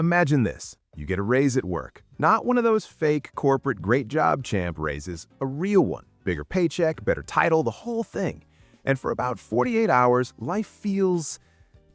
Imagine this. You get a raise at work. Not one of those fake corporate great job champ raises, a real one. Bigger paycheck, better title, the whole thing. And for about 48 hours, life feels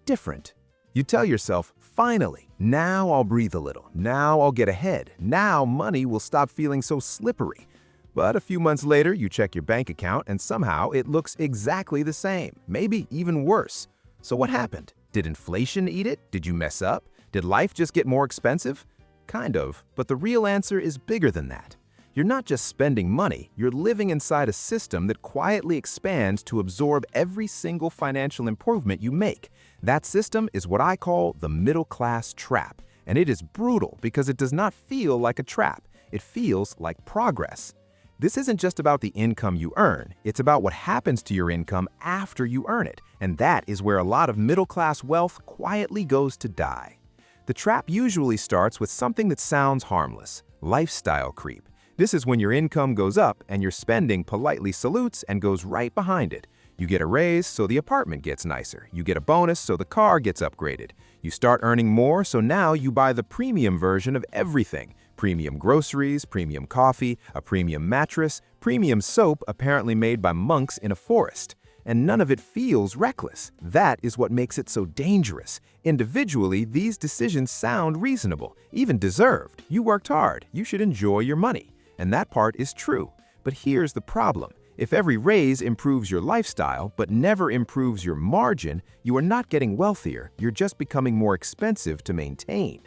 different. You tell yourself, finally, now I'll breathe a little. Now I'll get ahead. Now money will stop feeling so slippery. But a few months later, you check your bank account and somehow it looks exactly the same, maybe even worse. So what happened? Did inflation eat it? Did you mess up? Did life just get more expensive? Kind of, but the real answer is bigger than that. You're not just spending money, you're living inside a system that quietly expands to absorb every single financial improvement you make. That system is what I call the middle-class trap, and it is brutal because it does not feel like a trap. It feels like progress. This isn't just about the income you earn, it's about what happens to your income after you earn it, and that is where a lot of middle-class wealth quietly goes to die. The trap usually starts with something that sounds harmless: lifestyle creep. This is when your income goes up and your spending politely salutes and goes right behind it. You get a raise, so the apartment gets nicer. You get a bonus, so the car gets upgraded. You start earning more, so now you buy the premium version of everything. Premium groceries, premium coffee, a premium mattress, premium soap apparently made by monks in a forest. And none of it feels reckless. That is what makes it so dangerous. Individually, these decisions sound reasonable, even deserved. You worked hard. You should enjoy your money. And that part is true. But here's the problem. If every raise improves your lifestyle but never improves your margin, you are not getting wealthier, you're just becoming more expensive to maintain.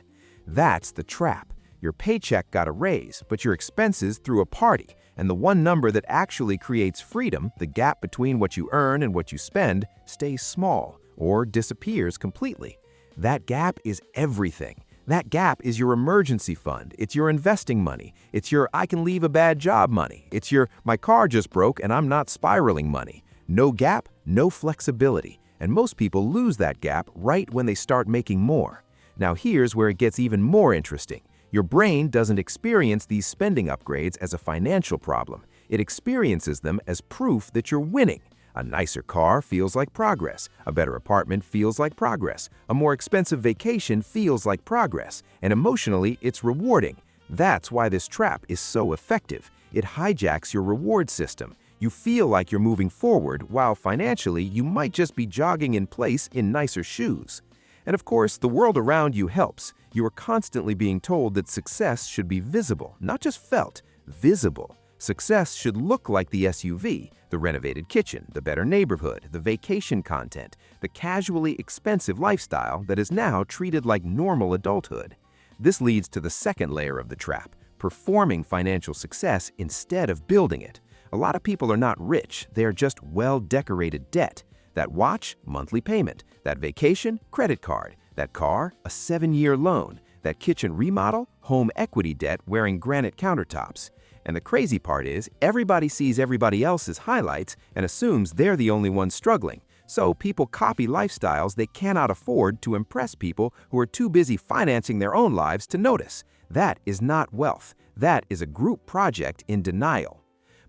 That's the trap. Your paycheck got a raise, but your expenses threw a party, and the one number that actually creates freedom, the gap between what you earn and what you spend, stays small or disappears completely. That gap is everything. That gap is your emergency fund, it's your investing money, it's your I can leave a bad job money, it's your my car just broke and I'm not spiraling money. No gap, no flexibility, and most people lose that gap right when they start making more. Now here's where it gets even more interesting. Your brain doesn't experience these spending upgrades as a financial problem. It experiences them as proof that you're winning. A nicer car feels like progress. A better apartment feels like progress. A more expensive vacation feels like progress. And emotionally, it's rewarding. That's why this trap is so effective. It hijacks your reward system. You feel like you're moving forward, while financially, you might just be jogging in place in nicer shoes. And of course, the world around you helps. You are constantly being told that success should be visible, not just felt, visible. Success should look like the SUV, the renovated kitchen, the better neighborhood, the vacation content, the casually expensive lifestyle that is now treated like normal adulthood. This leads to the second layer of the trap, performing financial success instead of building it. A lot of people are not rich, they are just well-decorated debt. That watch, monthly payment. That vacation, credit card. That car, a 7-year loan. That kitchen remodel, home equity debt wearing granite countertops. And the crazy part is, everybody sees everybody else's highlights and assumes they're the only ones struggling. So people copy lifestyles they cannot afford to impress people who are too busy financing their own lives to notice. That is not wealth. That is a group project in denial.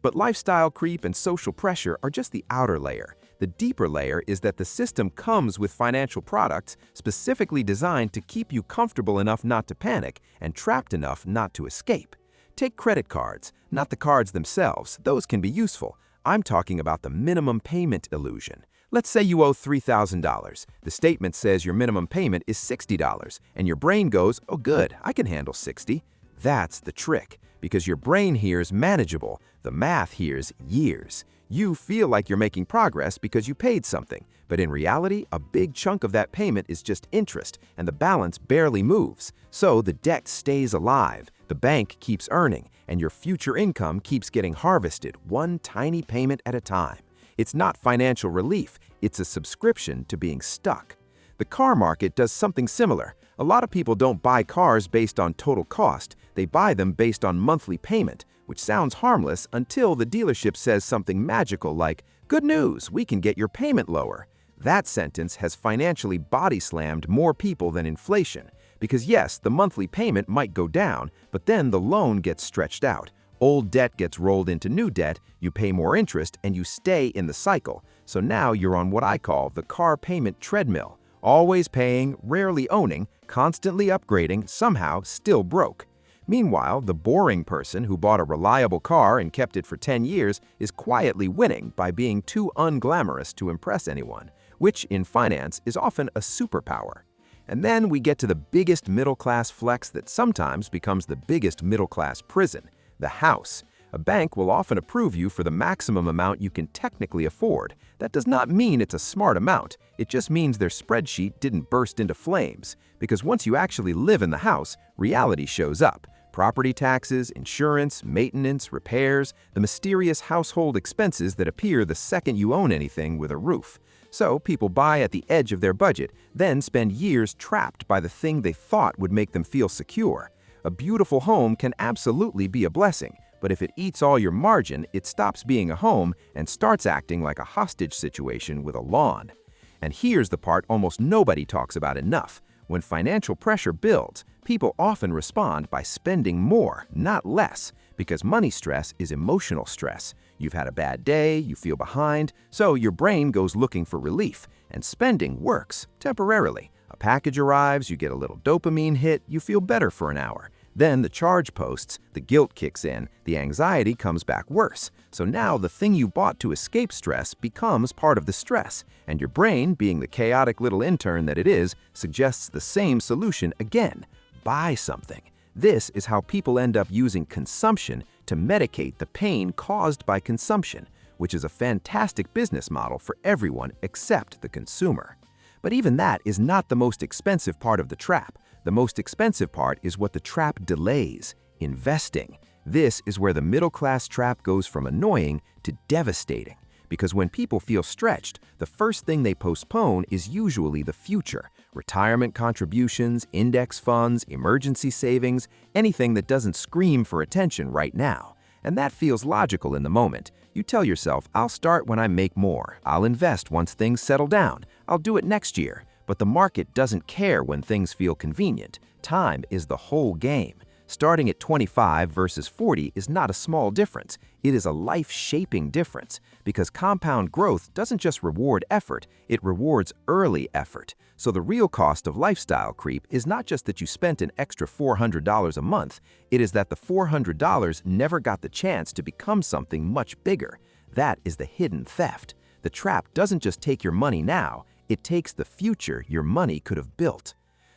But lifestyle creep and social pressure are just the outer layer. The deeper layer is that the system comes with financial products specifically designed to keep you comfortable enough not to panic and trapped enough not to escape. Take credit cards, not the cards themselves, those can be useful. I'm talking about the minimum payment illusion. Let's say you owe $3,000. The statement says your minimum payment is $60, and your brain goes, oh good, I can handle 60. That's the trick, because your brain hears manageable, the math hears years. You feel like you're making progress because you paid something, but in reality, a big chunk of that payment is just interest, and the balance barely moves. So the debt stays alive, the bank keeps earning, and your future income keeps getting harvested one tiny payment at a time. It's not financial relief, it's a subscription to being stuck. The car market does something similar. A lot of people don't buy cars based on total cost, they buy them based on monthly payment, which sounds harmless until the dealership says something magical like, "Good news, we can get your payment lower." That sentence has financially body-slammed more people than inflation. Because yes, the monthly payment might go down, but then the loan gets stretched out. Old debt gets rolled into new debt, you pay more interest, and you stay in the cycle. So now you're on what I call the car payment treadmill, Always paying, rarely owning, constantly upgrading, somehow still broke. Meanwhile, the boring person who bought a reliable car and kept it for 10 years is quietly winning by being too unglamorous to impress anyone, which in finance is often a superpower. And then we get to the biggest middle-class flex that sometimes becomes the biggest middle-class prison, the house. A bank will often approve you for the maximum amount you can technically afford. That does not mean it's a smart amount. It just means their spreadsheet didn't burst into flames. Because once you actually live in the house, reality shows up. Property taxes, insurance, maintenance, repairs, the mysterious household expenses that appear the second you own anything with a roof. So people buy at the edge of their budget, then spend years trapped by the thing they thought would make them feel secure. A beautiful home can absolutely be a blessing, but if it eats all your margin, it stops being a home and starts acting like a hostage situation with a lawn. And here's the part almost nobody talks about enough. When financial pressure builds, people often respond by spending more, not less, because money stress is emotional stress. You've had a bad day, you feel behind, so your brain goes looking for relief, and spending works, temporarily. A package arrives, you get a little dopamine hit, you feel better for an hour. Then the charge posts, the guilt kicks in, the anxiety comes back worse. So now the thing you bought to escape stress becomes part of the stress, and your brain, being the chaotic little intern that it is, suggests the same solution again: buy something. This is how people end up using consumption to medicate the pain caused by consumption, which is a fantastic business model for everyone except the consumer. But even that is not the most expensive part of the trap. The most expensive part is what the trap delays: investing. This is where the middle-class trap goes from annoying to devastating. Because when people feel stretched, the first thing they postpone is usually the future. Retirement contributions, index funds, emergency savings, anything that doesn't scream for attention right now. And that feels logical in the moment. You tell yourself, I'll start when I make more. I'll invest once things settle down. I'll do it next year. But the market doesn't care when things feel convenient. Time is the whole game. Starting at 25 versus 40 is not a small difference. It is a life-shaping difference, because compound growth doesn't just reward effort, it rewards early effort. So the real cost of lifestyle creep is not just that you spent an extra $400 a month, it is that the $400 never got the chance to become something much bigger. That is the hidden theft. The trap doesn't just take your money now, it takes the future your money could have built.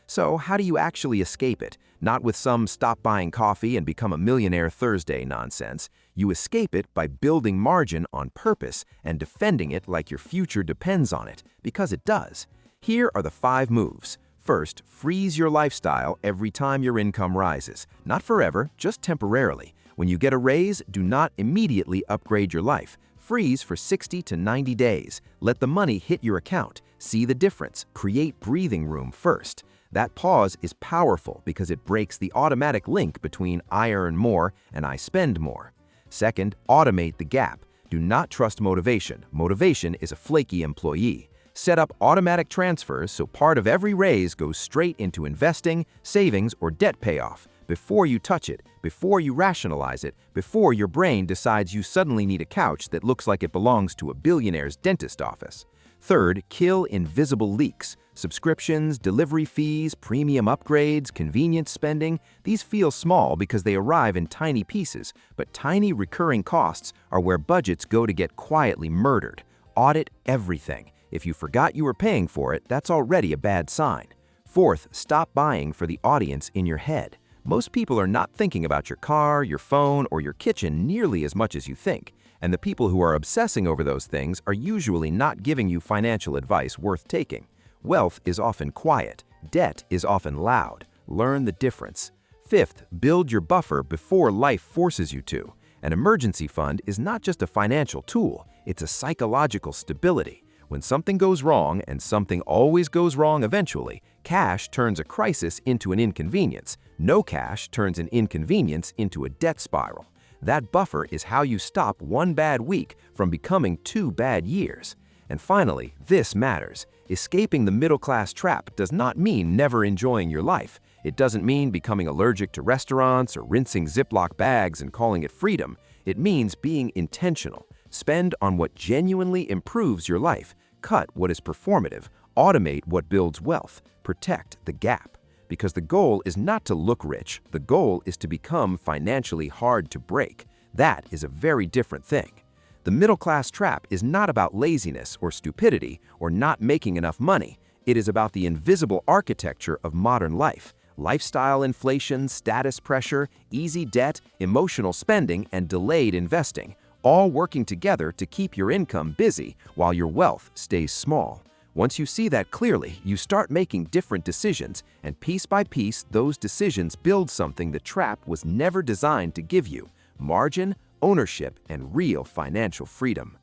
So how do you actually escape it? Not with some stop buying coffee and become a millionaire Thursday nonsense. You escape it by building margin on purpose and defending it like your future depends on it, because it does. Here are the 5 moves. First, freeze your lifestyle every time your income rises. Not forever, just temporarily. When you get a raise, do not immediately upgrade your life. Freeze for 60 to 90 days. Let the money hit your account. See the difference. Create breathing room first. That pause is powerful because it breaks the automatic link between I earn more and I spend more. Second, automate the gap. Do not trust motivation. Motivation is a flaky employee. Set up automatic transfers so part of every raise goes straight into investing, savings, or debt payoff. Before you touch it, before you rationalize it, before your brain decides you suddenly need a couch that looks like it belongs to a billionaire's dentist office. Third, kill invisible leaks. Subscriptions, delivery fees, premium upgrades, convenience spending, these feel small because they arrive in tiny pieces, but tiny recurring costs are where budgets go to get quietly murdered. Audit everything. If you forgot you were paying for it, that's already a bad sign. Fourth, stop buying for the audience in your head. Most people are not thinking about your car, your phone, or your kitchen nearly as much as you think. And the people who are obsessing over those things are usually not giving you financial advice worth taking. Wealth is often quiet. Debt is often loud. Learn the difference. Fifth, build your buffer before life forces you to. An emergency fund is not just a financial tool, it's a psychological stability. When something goes wrong, and something always goes wrong eventually, cash turns a crisis into an inconvenience. No cash turns an inconvenience into a debt spiral. That buffer is how you stop one bad week from becoming 2 bad years. And finally, this matters. Escaping the middle-class trap does not mean never enjoying your life. It doesn't mean becoming allergic to restaurants or rinsing Ziploc bags and calling it freedom. It means being intentional. Spend on what genuinely improves your life. Cut what is performative. Automate what builds wealth. Protect the gap. Because the goal is not to look rich, the goal is to become financially hard to break. That is a very different thing. The middle-class trap is not about laziness or stupidity or not making enough money. It is about the invisible architecture of modern life: lifestyle inflation, status pressure, easy debt, emotional spending, and delayed investing, all working together to keep your income busy while your wealth stays small. Once you see that clearly, you start making different decisions, and piece by piece, those decisions build something the trap was never designed to give you: margin, ownership, and real financial freedom.